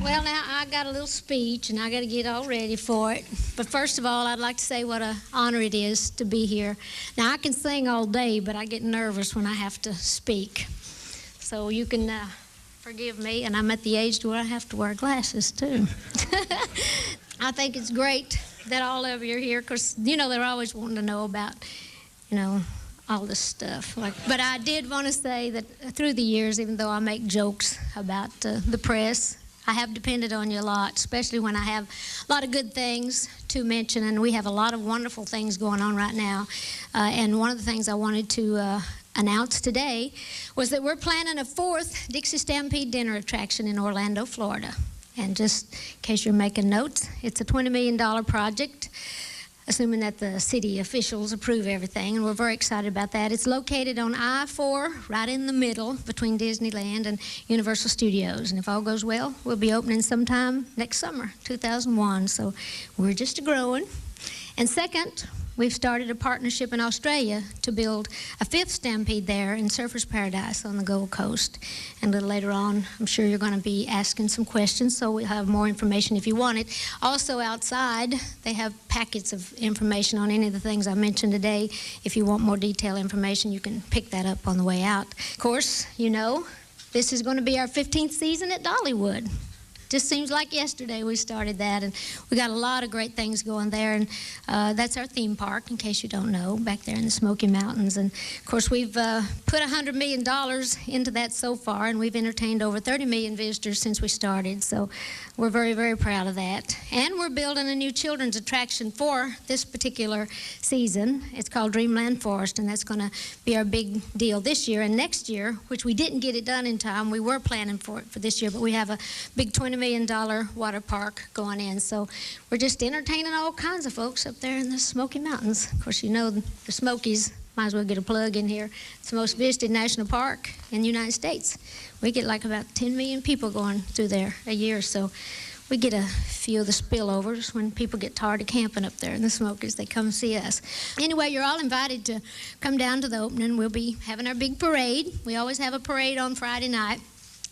Well, now I got a little speech, and I got to get all ready for it. But first of all, I'd like to say what an honor it is to be here. Now, I can sing all day, but I get nervous when I have to speak. So you can forgive me, and I'm at the age where I have to wear glasses, too. I think it's great that all of you are here, because, they're always wanting to know about, all this stuff. But I did want to say that through the years, even though I make jokes about the press, I have depended on you a lot, especially when I have a lot of good things to mention, and we have a lot of wonderful things going on right now. And one of the things I wanted to announce today was that we're planning a 4th Dixie Stampede dinner attraction in Orlando, Florida. And just in case you're making notes, it's a $20 million project, assuming that the city officials approve everything, and we're very excited about that. It's located on I-4, right in the middle between Disneyland and Universal Studios. And if all goes well, we'll be opening sometime next summer, 2001. So we're just growing. And second, we've started a partnership in Australia to build a 5th Stampede there in Surfers Paradise on the Gold Coast. And a little later on, I'm sure you're going to be asking some questions, so we'll have more information if you want it. Also outside, they have packets of information on any of the things I mentioned today. If you want more detailed information, you can pick that up on the way out. Of course, this is going to be our 15th season at Dollywood. Just seems like yesterday we started that, and we got a lot of great things going there, and that's our theme park, in case you don't know, back there in the Smoky Mountains. And of course, we've put $100 million into that so far, and we've entertained over 30 million visitors since we started, so we're very, very proud of that. And we're building a new children's attraction for this particular season. It's called Dreamland Forest, and that's going to be our big deal this year. And next year, which we didn't get it done in time, we were planning for it for this year, but we have a big $20 million water park going in. So we're just entertaining all kinds of folks up there in the Smoky Mountains. Of course, the Smokies, might as well get a plug in here. It's the most visited national park in the United States. We get like about 10 million people going through there a year, so we get a few of the spillovers when people get tired of camping up there in the Smokies. They come see us. Anyway, you're all invited to come down to the opening. We'll be having our big parade. We always have a parade on Friday night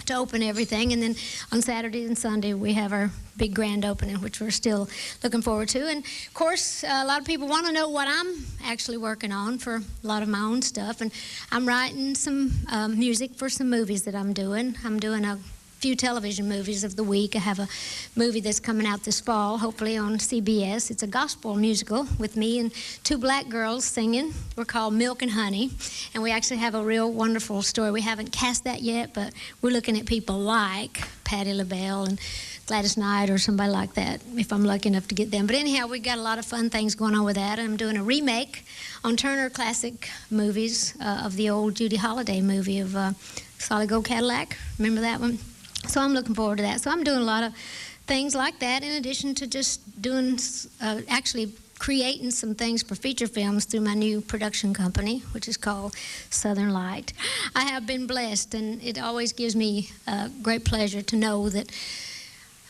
to open everything, and then on Saturday and Sunday we have our big grand opening, which we're still looking forward to. And of course, a lot of people want to know what I'm actually working on for a lot of my own stuff, and I'm writing some music for some movies that I'm doing. I'm doing a few television movies of the week. I have a movie that's coming out this fall, hopefully on CBS. It's a gospel musical with me and 2 black girls singing. We're called Milk and Honey, and we actually have a real wonderful story. We haven't cast that yet, but we're looking at people like Patti LaBelle and Gladys Knight or somebody like that, if I'm lucky enough to get them. But anyhow, we've got a lot of fun things going on with that. I'm doing a remake on Turner Classic Movies of the old Judy Holliday movie of Solid Gold Cadillac. Remember that one? So I'm looking forward to that. So I'm doing a lot of things like that, in addition to just doing, actually creating some things for feature films through my new production company, which is called Southern Light. I have been blessed, and it always gives me great pleasure to know that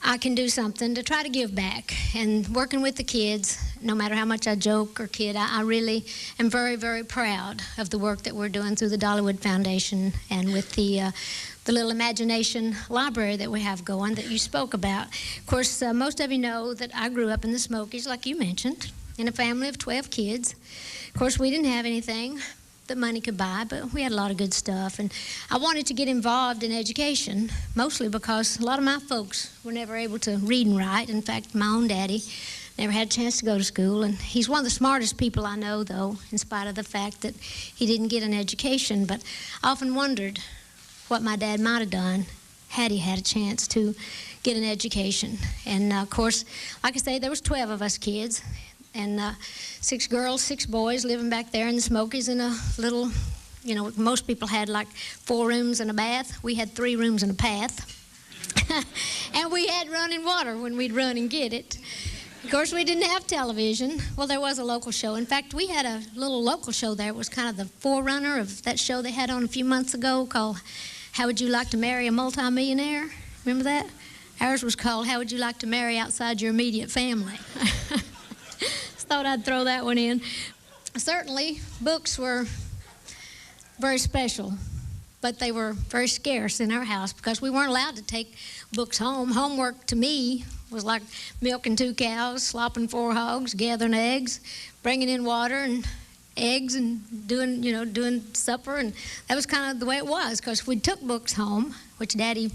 I can do something to try to give back. And working with the kids, no matter how much I joke or kid, I really am very, very proud of the work that we're doing through the Dollywood Foundation and with the little imagination library that we have going that you spoke about. Of course, most of you know that I grew up in the Smokies, like you mentioned, in a family of 12 kids. Of course, we didn't have anything that money could buy, but we had a lot of good stuff. And I wanted to get involved in education, mostly because a lot of my folks were never able to read and write. In fact, my own daddy never had a chance to go to school, and he's one of the smartest people I know, though, in spite of the fact that he didn't get an education. But I often wondered what my dad might have done had he had a chance to get an education. And of course, like I say, there was 12 of us kids, and 6 girls, 6 boys living back there in the Smokies in a little, most people had like 4 rooms and a bath. We had 3 rooms and a bath. And we had running water when we'd run and get it. Of course, we didn't have television. Well, there was a local show. In fact, we had a little local show there. It was kind of the forerunner of that show they had on a few months ago called How Would You Like to Marry a Multimillionaire? Remember that? Ours was called How Would You Like to Marry Outside Your Immediate Family? Just thought I'd throw that one in. Certainly, books were very special but they were very scarce in our house because we weren't allowed to take books home. Homework to me was like milking 2 cows, slopping 4 hogs, gathering eggs, bringing in water and eggs, and doing supper, and that was kind of the way it was. Because if we took books home, which Daddy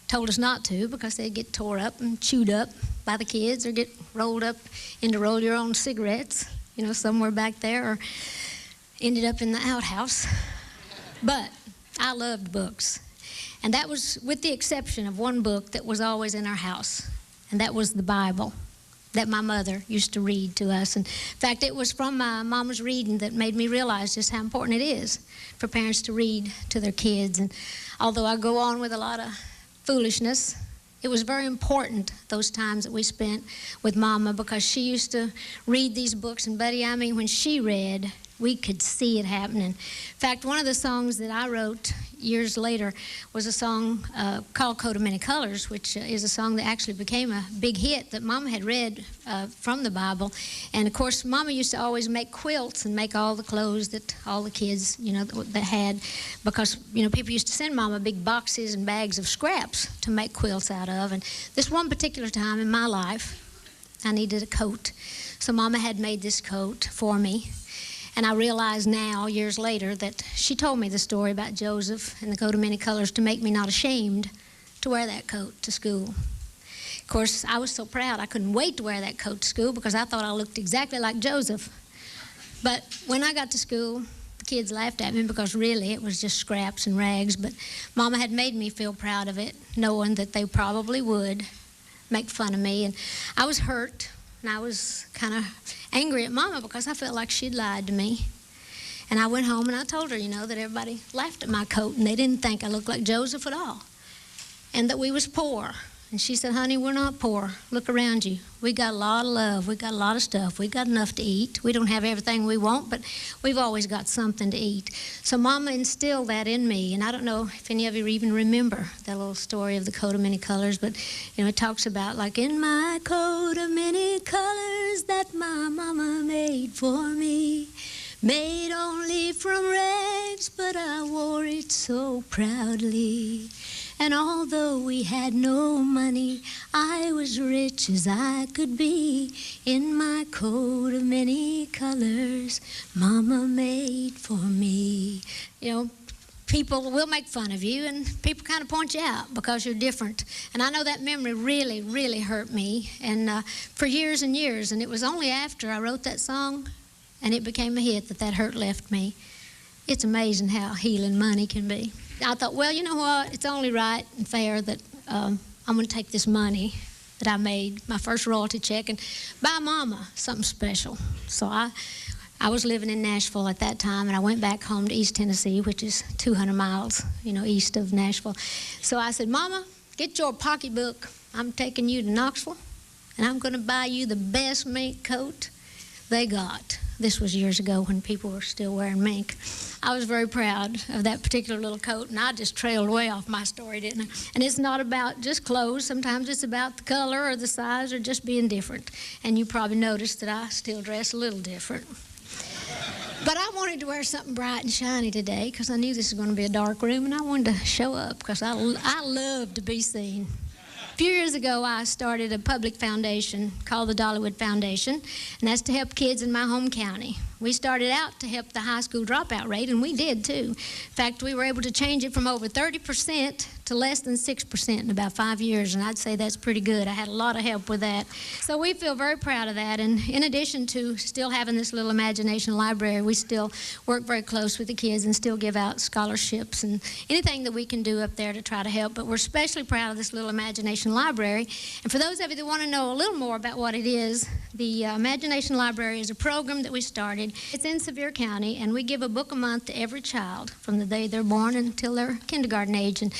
told us not to because they'd get tore up and chewed up by the kids or get rolled up into roll-your-own cigarettes, somewhere back there, or ended up in the outhouse. But I loved books, and that was with the exception of one book that was always in our house, and that was the Bible that my mother used to read to us. And in fact, it was from my mama's reading that made me realize just how important it is for parents to read to their kids. And although I go on with a lot of foolishness, it was very important, those times that we spent with Mama, because she used to read these books, and Buddy, when she read, we could see it happening. In fact, one of the songs that I wrote years later was a song called Coat of Many Colors, which is a song that actually became a big hit that Mama had read from the Bible. And of course, Mama used to always make quilts and make all the clothes that all the kids, that had, because, people used to send Mama big boxes and bags of scraps to make quilts out of. And this one particular time in my life, I needed a coat. So Mama had made this coat for me. And I realize now, years later, that she told me the story about Joseph and the coat of many colors to make me not ashamed to wear that coat to school. Of course, I was so proud I couldn't wait to wear that coat to school because I thought I looked exactly like Joseph. But when I got to school, the kids laughed at me because really it was just scraps and rags. But Mama had made me feel proud of it, knowing that they probably would make fun of me. And I was hurt. And I was kind of angry at Mama because I felt like she'd lied to me. And I went home and I told her, that everybody laughed at my coat and they didn't think I looked like Joseph at all. And that we was poor. And she said, honey, we're not poor. Look around you. We got a lot of love. We got a lot of stuff. We got enough to eat. We don't have everything we want, but we've always got something to eat. So Mama instilled that in me. And I don't know if any of you even remember that little story of the coat of many colors, but, it talks about, like, in my coat of many colors that my mama made for me, made only from rags, but I wore it so proudly. And although we had no money, I was rich as I could be in my coat of many colors Mama made for me. People will make fun of you, and people kind of point you out because you're different. And I know that memory really, really hurt me, and for years and years. And it was only after I wrote that song and it became a hit that hurt left me. It's amazing how healing money can be. I thought, well, you know what? It's only right and fair that I'm going to take this money that I made, my first royalty check, and buy Mama something special. So I was living in Nashville at that time, and I went back home to East Tennessee, which is 200 miles, east of Nashville. So I said, Mama, get your pocketbook. I'm taking you to Knoxville, and I'm going to buy you the best mink coat they got. This was years ago when people were still wearing mink. I was very proud of that particular little coat, and I just trailed way off my story, didn't I? And it's not about just clothes. Sometimes it's about the color or the size or just being different. And you probably noticed that I still dress a little different. But I wanted to wear something bright and shiny today because I knew this was going to be a dark room, and I wanted to show up because I love to be seen. A few years ago, I started a public foundation called the Dollywood Foundation, and that's to help kids in my home county. We started out to help the high school dropout rate, and we did too. In fact, we were able to change it from over 30% to less than 6% in about 5 years, and I'd say that's pretty good. I had a lot of help with that. So we feel very proud of that, and in addition to still having this little imagination library, we still work very close with the kids and still give out scholarships and anything that we can do up there to try to help. But we're especially proud of this little imagination library. And for those of you that want to know a little more about what it is, the Imagination Library is a program that we started. It's in Sevier County, and we give a book a month to every child from the day they're born until they're kindergarten age. And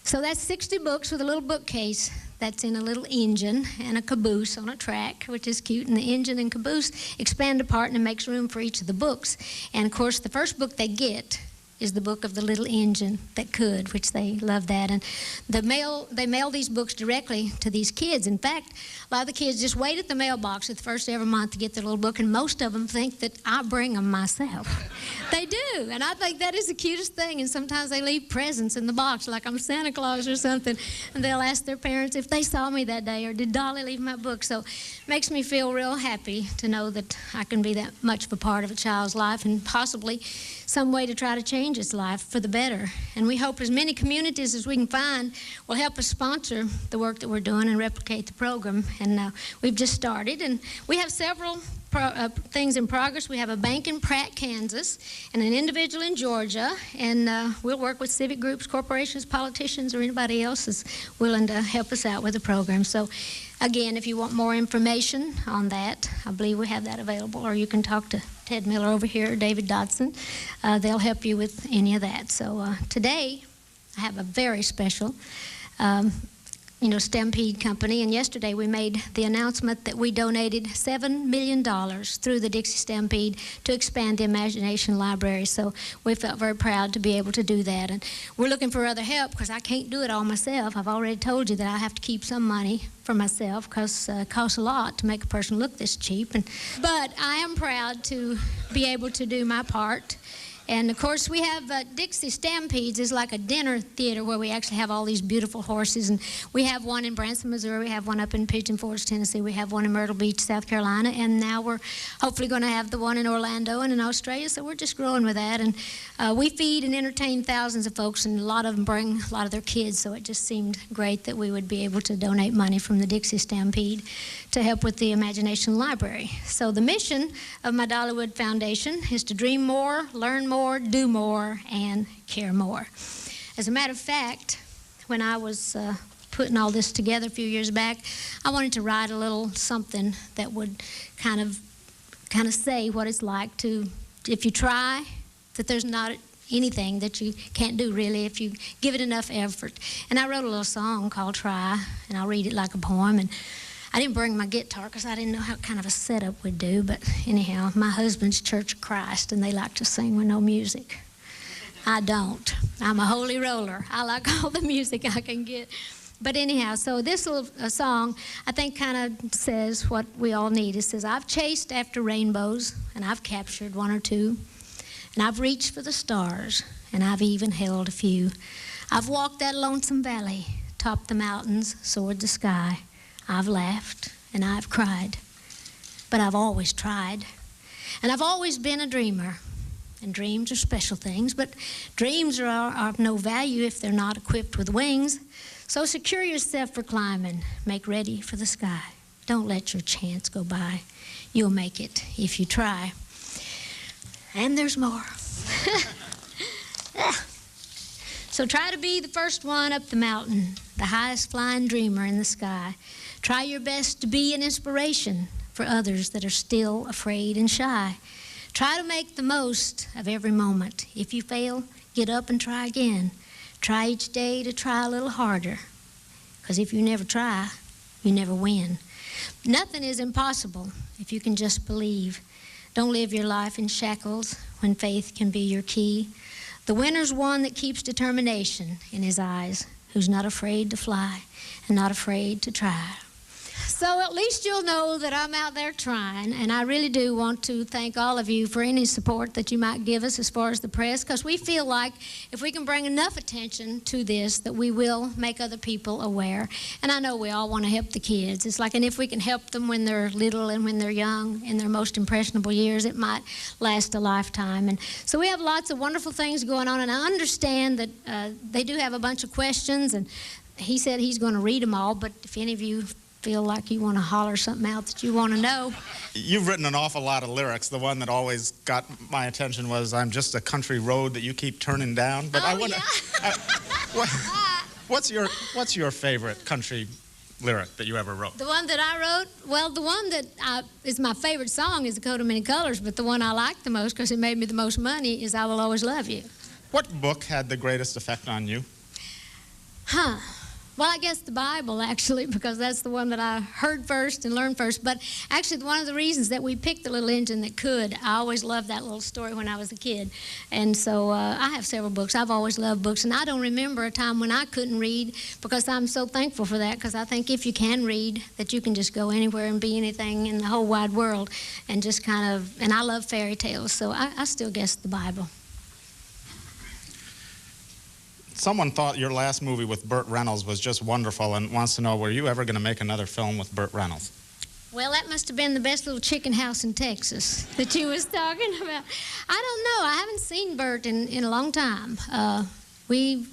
so that's 60 books with a little bookcase that's in a little engine and a caboose on a track, which is cute. And the engine and caboose expand apart, and it makes room for each of the books. And, of course, the first book they get is the book of the little engine that could, which they love that. And they mail these books directly to these kids. In fact, a lot of the kids just wait at the mailbox at the first of every month to get their little book, and most of them think that I bring them myself. They do, and I think that is the cutest thing. And sometimes they leave presents in the box, like I'm Santa Claus or something, and they'll ask their parents if they saw me that day, or did Dolly leave my book? So it makes me feel real happy to know that I can be that much of a part of a child's life, and possibly some way to try to change its life for the better. And we hope as many communities as we can find will help us sponsor the work that we're doing and replicate the program. And we've just started, and we have several things in progress. We have a bank in Pratt, Kansas, and an individual in Georgia, and we'll work with civic groups, corporations, politicians, or anybody else is willing to help us out with the program. So again, if you want more information on that, I believe we have that available, or you can talk to Ted Miller over here, or David Dodson. They'll help you with any of that. So today, I have a very special Stampede Company, and yesterday we made the announcement that we donated $7 million through the Dixie Stampede to expand the Imagination Library. So we felt very proud to be able to do that. And we're looking for other help because I can't do it all myself. I've already told you that I have to keep some money for myself because it costs a lot to make a person look this cheap. But I am proud to be able to do my part. And of course, we have Dixie Stampedes is like a dinner theater where we actually have all these beautiful horses. And we have one in Branson, Missouri. We have one up in Pigeon Forge, Tennessee. We have one in Myrtle Beach, South Carolina. And now we're hopefully going to have the one in Orlando and in Australia. So we're just growing with that. And we feed and entertain thousands of folks, and a lot of them bring a lot of their kids. So it just seemed great that we would be able to donate money from the Dixie Stampede to help with the Imagination Library. So the mission of my Dollywood Foundation is to dream more, learn more, do more, and care more. As a matter of fact, when I was putting all this together a few years back, I wanted to write a little something that would kind of say what it's like to, if you try, that there's not anything that you can't do really if you give it enough effort. And I wrote a little song called Try, and I'll read it like a poem. And I didn't bring my guitar because I didn't know how kind of a setup we'd do, but anyhow, my husband's Church of Christ, and they like to sing with no music. I don't. I'm a holy roller. I like all the music I can get. But anyhow, so this little song, I think, kind of says what we all need. It says, I've chased after rainbows, and I've captured one or two, and I've reached for the stars, and I've even held a few. I've walked that lonesome valley, topped the mountains, soared the sky. I've laughed and I've cried, but I've always tried. And I've always been a dreamer. And dreams are special things, but dreams are of no value if they're not equipped with wings. So secure yourself for climbing. Make ready for the sky. Don't let your chance go by. You'll make it if you try. And there's more. So try to be the first one up the mountain, the highest flying dreamer in the sky. Try your best to be an inspiration for others that are still afraid and shy. Try to make the most of every moment. If you fail, get up and try again. Try each day to try a little harder, because if you never try, you never win. Nothing is impossible if you can just believe. Don't live your life in shackles when faith can be your key. The winner's one that keeps determination in his eyes, who's not afraid to fly and not afraid to try. So at least you'll know that I'm out there trying, and I really do want to thank all of you for any support that you might give us as far as the press, because we feel like if we can bring enough attention to this, that we will make other people aware. And I know we all want to help the kids. It's like, and if we can help them when they're little and when they're young, in their most impressionable years, it might last a lifetime. And so we have lots of wonderful things going on, and I understand that they do have a bunch of questions, and he said he's going to read them all, but if any of you feel like you want to holler something out that you want to know. You've written an awful lot of lyrics. The one that always got my attention was, I'm just a country road that you keep turning down. But I wonder, what's your favorite country lyric that you ever wrote? The one that I wrote? Well, the one that is my favorite song is The Coat of Many Colors, but the one I like the most because it made me the most money is I Will Always Love You. What book had the greatest effect on you? Well, Well, I guess the Bible, actually, because that's the one that I heard first and learned first. But actually, one of the reasons that we picked The Little Engine That Could, I always loved that little story when I was a kid. And so I have several books. I've always loved books. And I don't remember a time when I couldn't read, because I'm so thankful for that, because I think if you can read, that you can just go anywhere and be anything in the whole wide world. And just kind of, and I love fairy tales, so I still guess the Bible. Someone thought your last movie with Burt Reynolds was just wonderful and wants to know, were you ever going to make another film with Burt Reynolds? Well, that must have been the best little chicken house in Texas that you was talking about. I don't know. I haven't seen Burt in a long time. We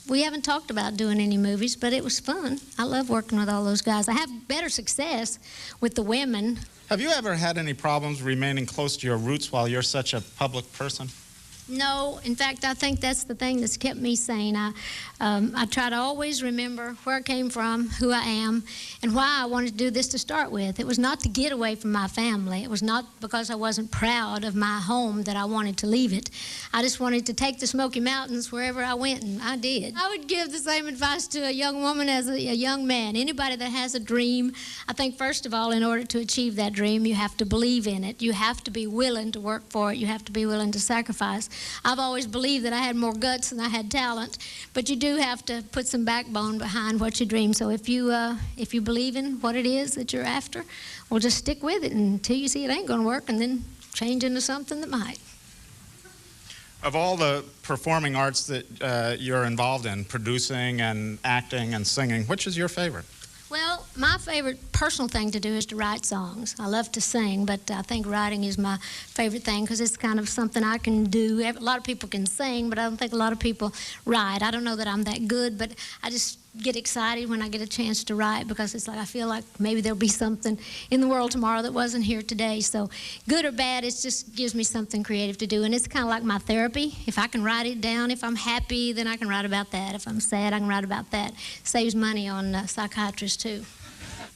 haven't talked about doing any movies, but it was fun. I love working with all those guys. I have better success with the women. Have you ever had any problems remaining close to your roots while you're such a public person? No, in fact, I think that's the thing that's kept me sane. I try to always remember where I came from, who I am, and why I wanted to do this to start with. It was not to get away from my family. It was not because I wasn't proud of my home that I wanted to leave it. I just wanted to take the Smoky Mountains wherever I went, and I did. I would give the same advice to a young woman as a young man. Anybody that has a dream, I think, first of all, in order to achieve that dream, you have to believe in it. You have to be willing to work for it. You have to be willing to sacrifice. I've always believed that I had more guts than I had talent, but you do have to put some backbone behind what you dream. So if you believe in what it is that you're after, well, just stick with it until you see it ain't going to work, and then change into something that might. Of all the performing arts that you're involved in, producing and acting and singing, which is your favorite? Well, my favorite personal thing to do is to write songs. I love to sing, but I think writing is my favorite thing because it's kind of something I can do. A lot of people can sing, but I don't think a lot of people write. I don't know that I'm that good, but I just get excited when I get a chance to write because it's like I feel like maybe there'll be something in the world tomorrow that wasn't here today. So good or bad, it just gives me something creative to do, and it's kind of like my therapy. If I can write it down, if I'm happy, then I can write about that. If I'm sad, I can write about that. Saves money on psychiatrists too.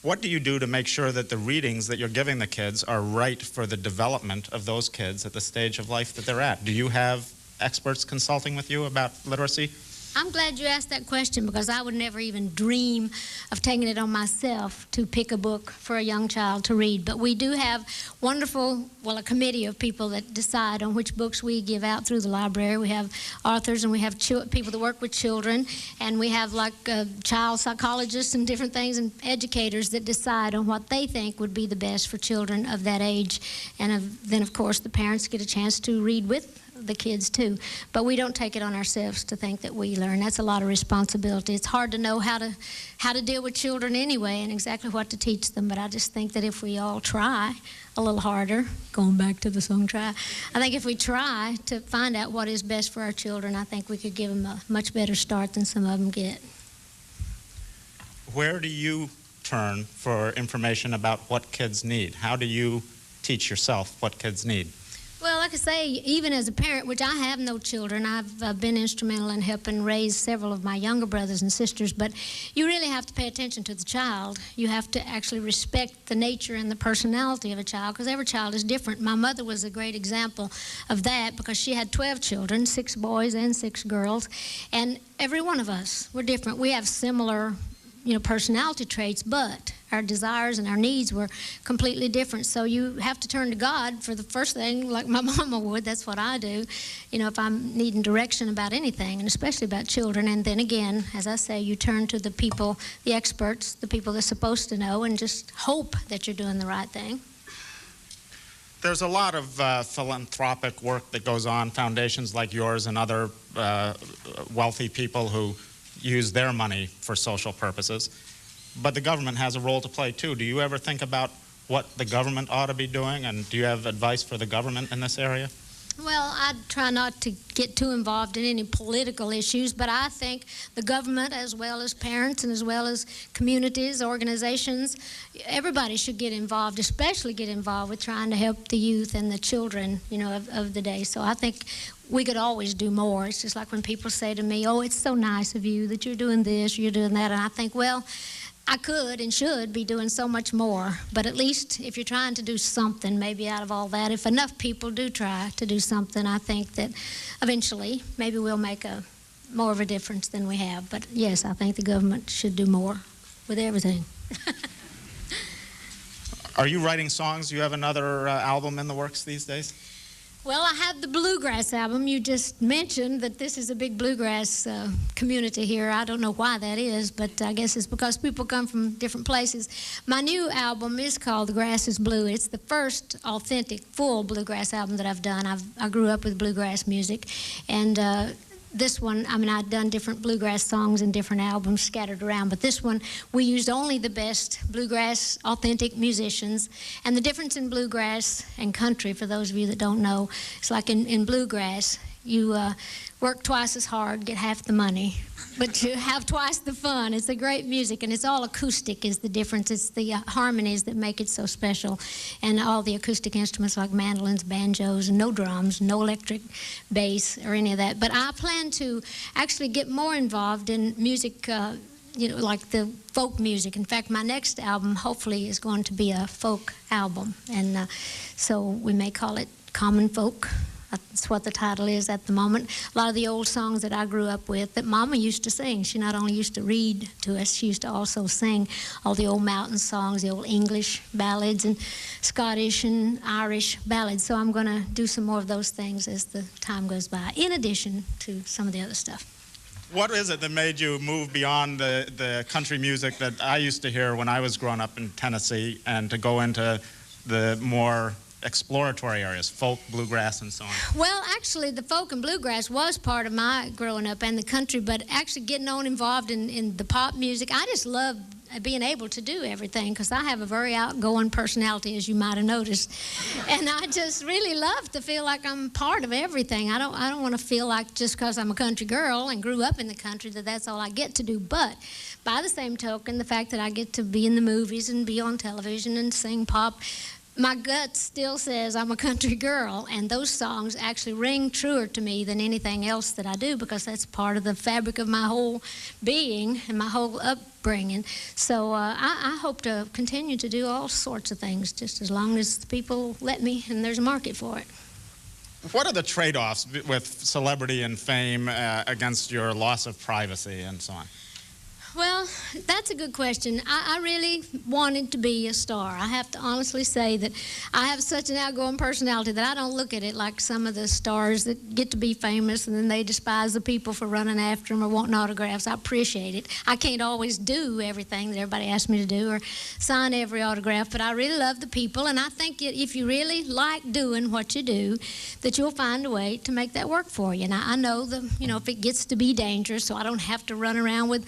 What do you do to make sure that the readings that you're giving the kids are right for the development of those kids at the stage of life that they're at? Do you have experts consulting with you about literacy? I'm glad you asked that question because I would never even dream of taking it on myself to pick a book for a young child to read. But we do have a committee of people that decide on which books we give out through the library. We have authors and we have people that work with children, and we have child psychologists and different things and educators that decide on what they think would be the best for children of that age. And then, of course, the parents get a chance to read with the kids too, but we don't take it on ourselves to think that we learn. That's a lot of responsibility. It's hard to know how to deal with children anyway and exactly what to teach them, but I just think that if we all try a little harder, going back to the song try, I think if we try to find out what is best for our children, I think we could give them a much better start than some of them get. Where do you turn for information about what kids need? How do you teach yourself what kids need? Well, like I say, even as a parent, which I have no children, I've been instrumental in helping raise several of my younger brothers and sisters, but you really have to pay attention to the child. You have to actually respect the nature and the personality of a child because every child is different. My mother was a great example of that because she had 12 children, 6 boys and 6 girls, and every one of us were different. We have similar personality traits, but our desires and our needs were completely different. So you have to turn to God for the first thing, like my mama would. That's what I do, if I'm needing direction about anything, and especially about children. And then again, as I say, you turn to the people, the experts, the people that's supposed to know, and just hope that you're doing the right thing. There's a lot of philanthropic work that goes on, foundations like yours and other wealthy people who use their money for social purposes. But the government has a role to play too. Do you ever think about what the government ought to be doing, and do you have advice for the government in this area? Well, I try not to get too involved in any political issues, but I think the government, as well as parents and as well as communities, organizations, everybody should get involved, especially get involved with trying to help the youth and the children, of the day. So I think we could always do more. It's just like when people say to me, oh, it's so nice of you that you're doing this or you're doing that, and I think, well, I could and should be doing so much more, but at least if you're trying to do something, maybe out of all that, if enough people do try to do something, I think that eventually maybe we'll make a more of a difference than we have. But yes, I think the government should do more with everything. Are you writing songs? Do you have another album in the works these days? Well, I have the bluegrass album. You just mentioned that this is a big bluegrass community here. I don't know why that is, but I guess it's because people come from different places. My new album is called The Grass is Blue. It's the first authentic, full bluegrass album that I've done. I grew up with bluegrass music, and this one, I mean, I'd done different bluegrass songs in different albums scattered around, but this one, we used only the best bluegrass authentic musicians. And the difference in bluegrass and country, for those of you that don't know, it's like in bluegrass, you work twice as hard, get half the money, but you have twice the fun. It's a great music, and it's all acoustic is the difference. It's the harmonies that make it so special, and all the acoustic instruments like mandolins, banjos, and no drums, no electric bass or any of that. But I plan to actually get more involved in music, like the folk music. In fact, my next album hopefully is going to be a folk album, and so we may call it Common Folk. That's what the title is at the moment. A lot of the old songs that I grew up with that Mama used to sing. She not only used to read to us, she used to also sing all the old mountain songs, the old English ballads and Scottish and Irish ballads. So I'm going to do some more of those things as the time goes by, in addition to some of the other stuff. What is it that made you move beyond the country music that I used to hear when I was growing up in Tennessee and to go into the more exploratory areas, folk, bluegrass, and so on? Well, actually, the folk and bluegrass was part of my growing up and the country, but actually getting involved in the pop music, I just love being able to do everything because I have a very outgoing personality, as you might have noticed. And I just really love to feel like I'm part of everything. I don't want to feel like just because I'm a country girl and grew up in the country that that's all I get to do. But by the same token, the fact that I get to be in the movies and be on television and sing pop, my gut still says I'm a country girl, and those songs actually ring truer to me than anything else that I do because that's part of the fabric of my whole being and my whole upbringing. So I hope to continue to do all sorts of things just as long as the people let me and there's a market for it. What are the trade-offs with celebrity and fame against your loss of privacy and so on? Well, that's a good question. I really wanted to be a star. I have to honestly say that I have such an outgoing personality that I don't look at it like some of the stars that get to be famous and then they despise the people for running after them or wanting autographs. I appreciate it. I can't always do everything that everybody asks me to do or sign every autograph, but I really love the people, and I think if you really like doing what you do, that you'll find a way to make that work for you. And I know if it gets to be dangerous, so I don't have to run around with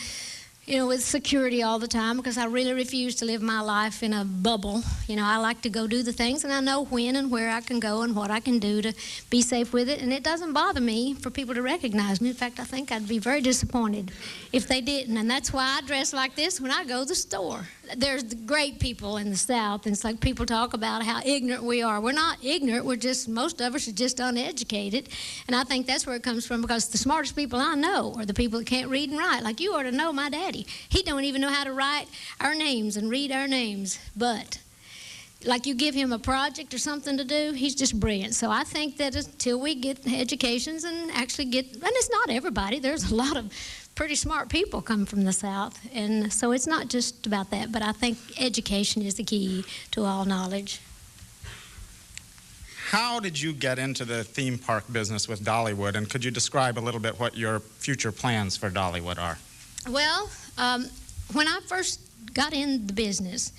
security all the time because I really refuse to live my life in a bubble. I like to go do the things, and I know when and where I can go and what I can do to be safe with it, and it doesn't bother me for people to recognize me. In fact, I think I'd be very disappointed if they didn't, and that's why I dress like this when I go to the store. There's the great people in the South, and it's like people talk about how ignorant we are. We're not ignorant. Most of us are just uneducated, and I think that's where it comes from because the smartest people I know are the people that can't read and write. Like you ought to know my daddy. He don't even know how to write our names and read our names, but like you give him a project or something to do, he's just brilliant. So I think that until we get educations and actually and it's not everybody, there's a lot of pretty smart people come from the South, and so it's not just about that, but I think education is the key to all knowledge. How did you get into the theme park business with Dollywood, and could you describe a little bit what your future plans for Dollywood are? Well, when I first got in the business,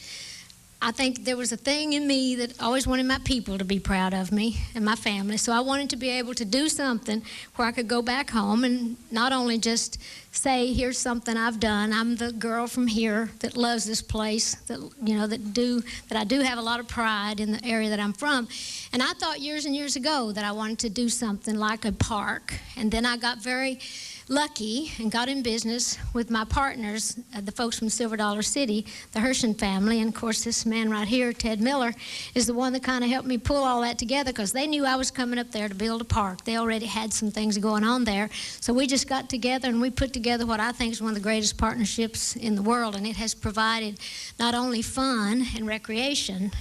I think there was a thing in me that always wanted my people to be proud of me and my family. So I wanted to be able to do something where I could go back home and not only just say, here's something I've done. I'm the girl from here that loves this place, that I do have a lot of pride in the area that I'm from. And I thought years and years ago that I wanted to do something like a park. And then I got very lucky and got in business with my partners, the folks from Silver Dollar City, the Hershon family, and of course this man right here, Ted Miller, is the one that kind of helped me pull all that together because they knew I was coming up there to build a park. They already had some things going on there, so we just got together and we put together what I think is one of the greatest partnerships in the world, and it has provided not only fun and recreation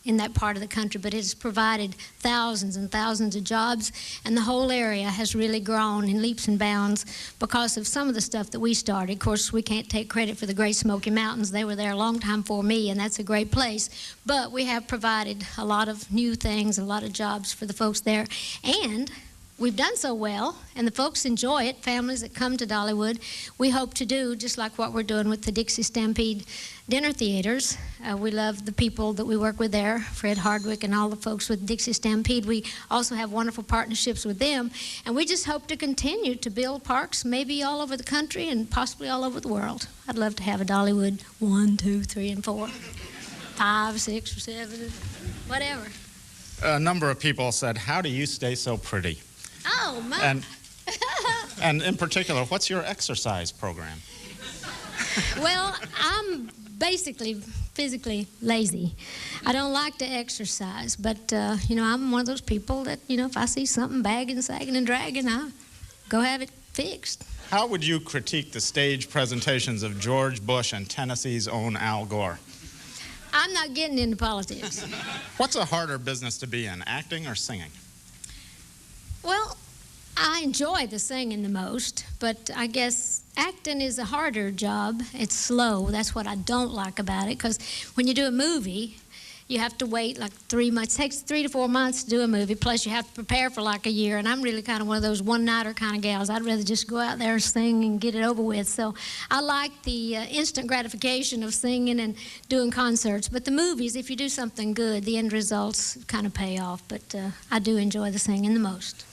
in that part of the country, but it has provided thousands and thousands of jobs, and the whole area has really grown in leaps and bounds because of some of the stuff that we started. Of course, we can't take credit for the Great Smoky Mountains. They were there a long time before me, and that's a great place. But we have provided a lot of new things, a lot of jobs for the folks there. And we've done so well, and the folks enjoy it, families that come to Dollywood. We hope to do just like what we're doing with the Dixie Stampede dinner theaters. We love the people that we work with there, Fred Hardwick and all the folks with Dixie Stampede. We also have wonderful partnerships with them, and we just hope to continue to build parks maybe all over the country and possibly all over the world. I'd love to have a Dollywood 1, 2, 3, and 4, 5, 6, or 7, whatever. A number of people said, "How do you stay so pretty?" Oh, my. And in particular, what's your exercise program? Well, I'm basically physically lazy. I don't like to exercise, but, I'm one of those people that, if I see something bagging, sagging, and dragging, I go have it fixed. How would you critique the stage presentations of George Bush and Tennessee's own Al Gore? I'm not getting into politics. What's a harder business to be in, acting or singing? Well, I enjoy the singing the most, but I guess acting is a harder job. It's slow. That's what I don't like about it, because when you do a movie, you have to wait like 3 months. It takes 3 to 4 months to do a movie, plus you have to prepare for like a year, and I'm really kind of one of those one-nighter kind of gals. I'd rather just go out there and sing and get it over with. So I like the instant gratification of singing and doing concerts. But the movies, if you do something good, the end results kind of pay off. But I do enjoy the singing the most.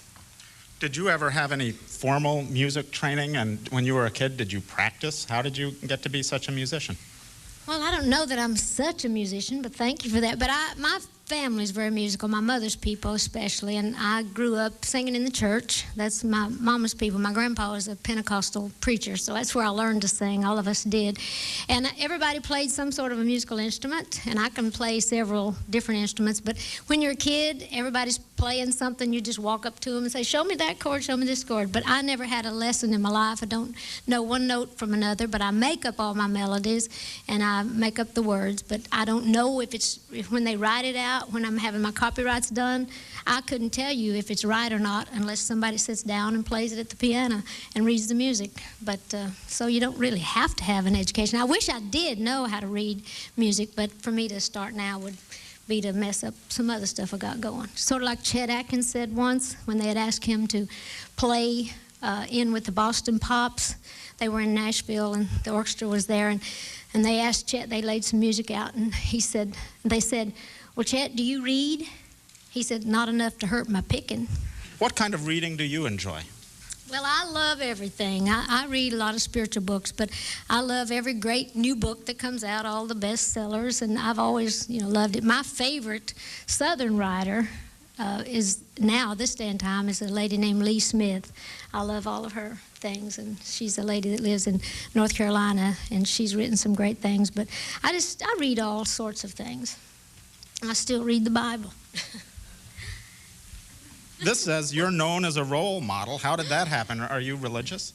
Did you ever have any formal music training? And when you were a kid, did you practice? How did you get to be such a musician? Well, I don't know that I'm such a musician, but thank you for that. But my family's very musical, my mother's people especially, and I grew up singing in the church. That's my mama's people. My grandpa was a Pentecostal preacher, so that's where I learned to sing. All of us did. And everybody played some sort of a musical instrument, and I can play several different instruments. But when you're a kid, everybody's playing something. You just walk up to them and say, "Show me that chord, show me this chord." But I never had a lesson in my life. I don't know one note from another, but I make up all my melodies, and I make up the words. But I don't know if when they write it out, when I'm having my copyrights done, I couldn't tell you if it's right or not unless somebody sits down and plays it at the piano and reads the music. But so you don't really have to have an education. I wish I did know how to read music, but for me to start now would be to mess up some other stuff I got going. Sort of like Chet Atkins said once when they had asked him to play in with the Boston Pops. They were in Nashville and the orchestra was there, and they asked Chet, they laid some music out, and they said, "Well, Chet, do you read?" He said, "Not enough to hurt my picking." What kind of reading do you enjoy? Well, I love everything. I read a lot of spiritual books, but I love every great new book that comes out, all the bestsellers, and I've always, loved it. My favorite Southern writer is now, this day and time, is a lady named Lee Smith. I love all of her things, and she's a lady that lives in North Carolina, and she's written some great things, but I read all sorts of things. I still read the Bible. This says you're known as a role model. How did that happen? Are you religious?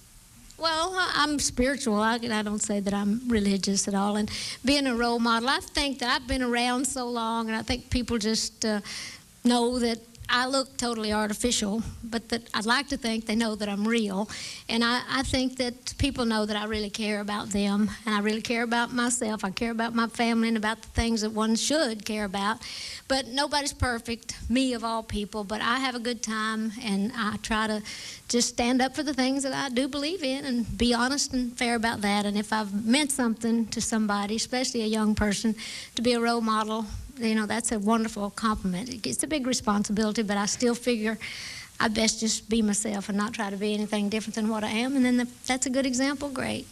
Well, I'm spiritual. I don't say that I'm religious at all. And being a role model, I think that I've been around so long, and I think people just know that I look totally artificial, but that I'd like to think they know that I'm real. And I think that people know that I really care about them, and I really care about myself. I care about my family and about the things that one should care about. But nobody's perfect, me of all people, but I have a good time, and I try to just stand up for the things that I do believe in and be honest and fair about that. And if I've meant something to somebody, especially a young person, to be a role model, that's a wonderful compliment. It's a big responsibility, but I still figure I best just be myself and not try to be anything different than what I am. And then that's a good example, great.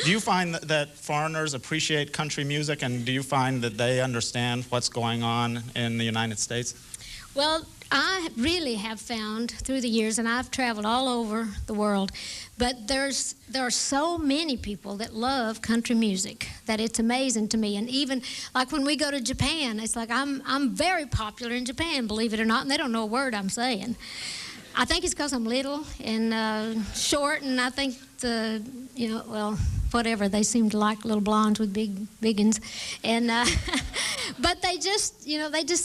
Do you find that foreigners appreciate country music, and do you find that they understand what's going on in the United States? Well, I really have found through the years, and I've traveled all over the world, but there are so many people that love country music that it's amazing to me. And even like when we go to Japan, it's like I'm very popular in Japan, believe it or not, and they don't know a word I'm saying. I think it's because I'm little and short, and I think well, whatever. They seem to like little blondes with big uns. And, but they just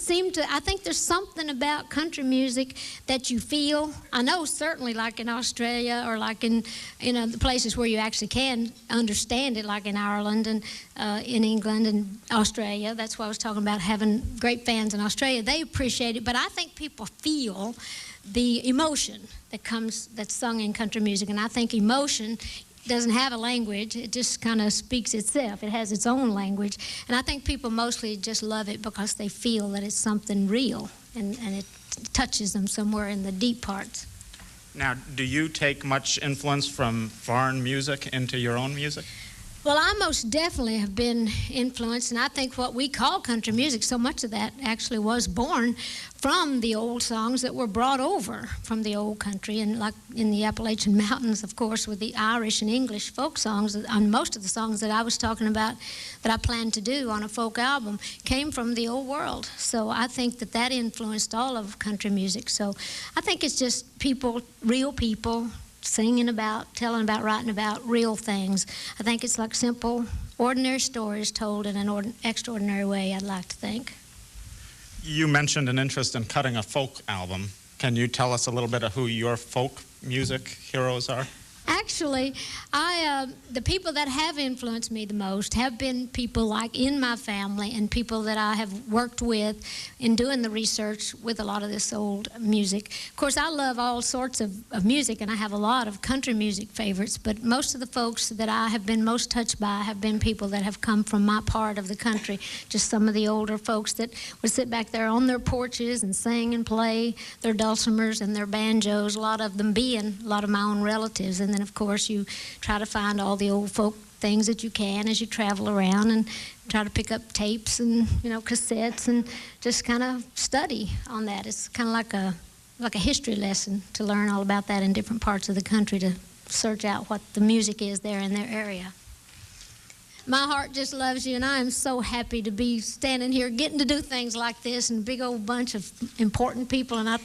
seem to, I think there's something about country music that you feel. I know certainly like in Australia or like in, the places where you actually can understand it, like in Ireland and in England and Australia. That's why I was talking about having great fans in Australia. They appreciate it, but I think people feel the emotion that's sung in country music, and I think emotion doesn't have a language. It just kind of speaks itself. It has its own language, and I think people mostly just love it because they feel that it's something real, and it touches them somewhere in the deep parts. Now, do you take much influence from foreign music into your own music? Well, I most definitely have been influenced, and I think what we call country music, so much of that actually was born from the old songs that were brought over from the old country, and like in the Appalachian Mountains, of course, with the Irish and English folk songs, and most of the songs that I was talking about that I planned to do on a folk album came from the old world. So I think that influenced all of country music. So I think it's just people, real people, singing about, telling about, writing about real things. I think it's like simple, ordinary stories told in an extraordinary way, I'd like to think. You mentioned an interest in cutting a folk album. Can you tell us a little bit of who your folk music heroes are? Actually, the people that have influenced me the most have been people like in my family and people that I have worked with in doing the research with a lot of this old music. Of course, I love all sorts of music, and I have a lot of country music favorites, but most of the folks that I have been most touched by have been people that have come from my part of the country, just some of the older folks that would sit back there on their porches and sing and play their dulcimers and their banjos, a lot of them being a lot of my own relatives. And then, of course, you try to find all the old folk things that you can as you travel around and try to pick up tapes and, cassettes and just kind of study on that. It's kind of like a history lesson to learn all about that in different parts of the country, to search out what the music is there in their area. My heart just loves you, and I am so happy to be standing here getting to do things like this and a big old bunch of important people. And I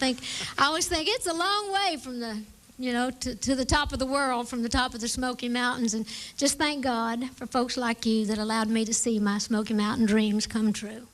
always think it's a long way from to the top of the world, from the top of the Smoky Mountains, and just thank God for folks like you that allowed me to see my Smoky Mountain dreams come true.